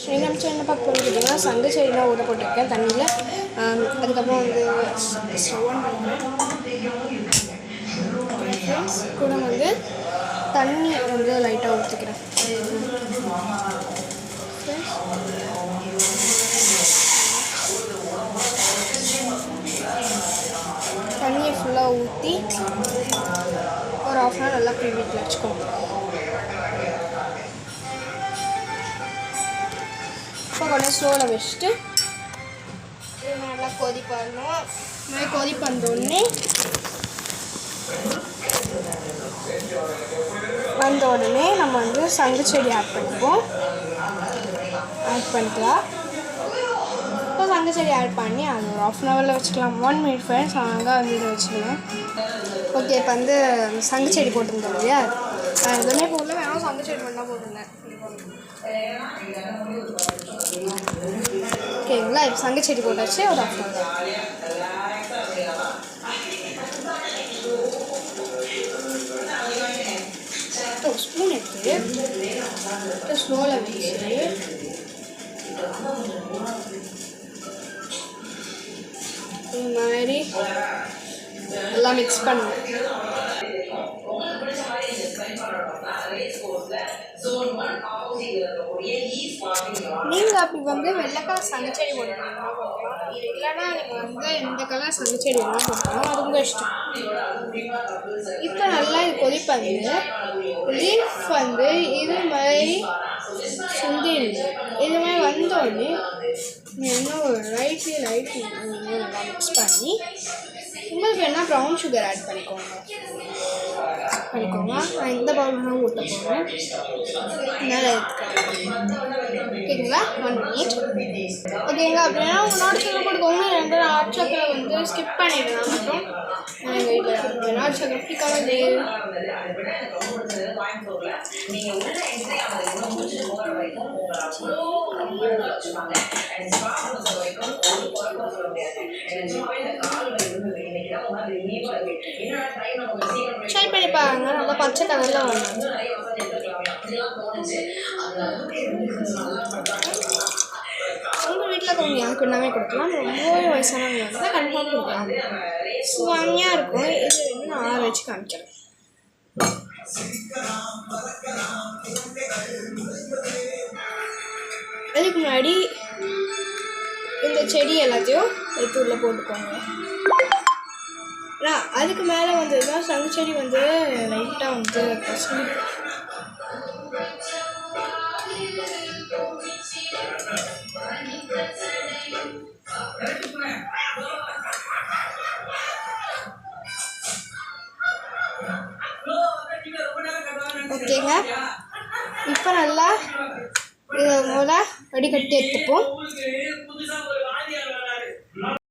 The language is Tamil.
ஸ்ரீராம் சேனல் பார்க்க போகிறது கேட்டிங்கன்னா சங்கு செடிலாம் ஊற போட்டிருக்கேன் தண்ணியில். அதுக்கப்புறம் வந்து ஸ்டவ் கூட வந்து தண்ணி வந்து லைட்டாக ஊற்றிக்கிறேன். தண்ணியை ஃபுல்லாக ஊற்றி ஒரு ½ hour நல்லா ப்ரீஹீட்டில் வச்சுக்கோங்க. இப்போ கொஞ்சம் ஸ்லோவில் வச்சுட்டு நல்லா கொதி பண்ணணும். நல்லா கொதி வந்த உடனே நம்ம வந்து சங்கு செடி ஆட் பண்ணிக்கலாம். இப்போ சங்கு செடி ஆட் பண்ணி அது ஒரு ½ hour வச்சுக்கலாம். 1 minute ஃப்ரெண்ட்ஸ் அங்கே வந்து இதை வச்சுக்கலாம். ஓகே, இப்போ வந்து சங்கு செடி போட்டிருந்தோம் இல்லையா, எதுவுமே போடல, வேணாம் சங்கு செடி மட்டும் போட்டிருந்தேன். ஓகேங்களா, இப்போ சங்கு செடி போட்டாச்சு. ஒரு ½ hour ஸ்பூன் எடுத்து ஸ்லோவில் வச்சு இந்த மாதிரி எல்லாம் மிக்ஸ் பண்ணுவேன். நீங்கள் அப்படி வந்து வெள்ளை கலர் சங்குச்செடி போடலாம், இல்லைன்னா நீங்கள் வந்து எந்த கலர் சங்குச்செடி எல்லாம் போடலாம், அது உங்கள் இஷ்டம். இப்போ நல்லா இது கொதிப்பாங்க. லீஃப் வந்து இது மாதிரி சுந்திடுது. இது மாதிரி வந்தோடனே இன்னும் ஒரு லைட் நல்லா மிக்ஸ் பண்ணி உங்களுக்கு வேணால் ப்ரௌன் சுகர் ஆட் பண்ணிக்கோங்க. நான் இந்த பவுல்லாம் ஊற்ற போகிறேன். நல்லா எடுத்துக்கிறேன். ஓகேங்களா, 1 minute. ஓகேங்களா, அப்படின்னா நாட்டு சக்கரை போட்டுக்கோங்க. ரெண்டு நாட்டு சக்கரை வந்து ஸ்கிப் பண்ணிடலாம். மட்டும் எங்கள் வீட்டில் நாட்டு சக்கரை பிடிக்காது. ட்ரை பண்ணி பாருங்க, நல்லா பச்சை கலரில் வரும். உங்கள் வீட்டில் கொஞ்சம் எனக்கு எல்லாமே கொடுக்கலாம். ரொம்பவே வயசானவங்க வந்து கன்ஃபார்ம் கொடுக்கலாம். சுவாமியாக இருக்கும். இது வந்து நான் ஆற வச்சு காமிக்கிறேன். அதுக்கு முன்னாடி இந்த செடி எல்லாத்தையும் எடுத்து உள்ளே போட்டுக்கோங்க. அதுக்கு மேலே வந்ததுன்னா சங்கு செடி வந்து லைட்டாக வந்து பசுமை. ஓகேங்க, இப்போ நல்லா இதை வடிகட்டி எடுத்துப்போம்.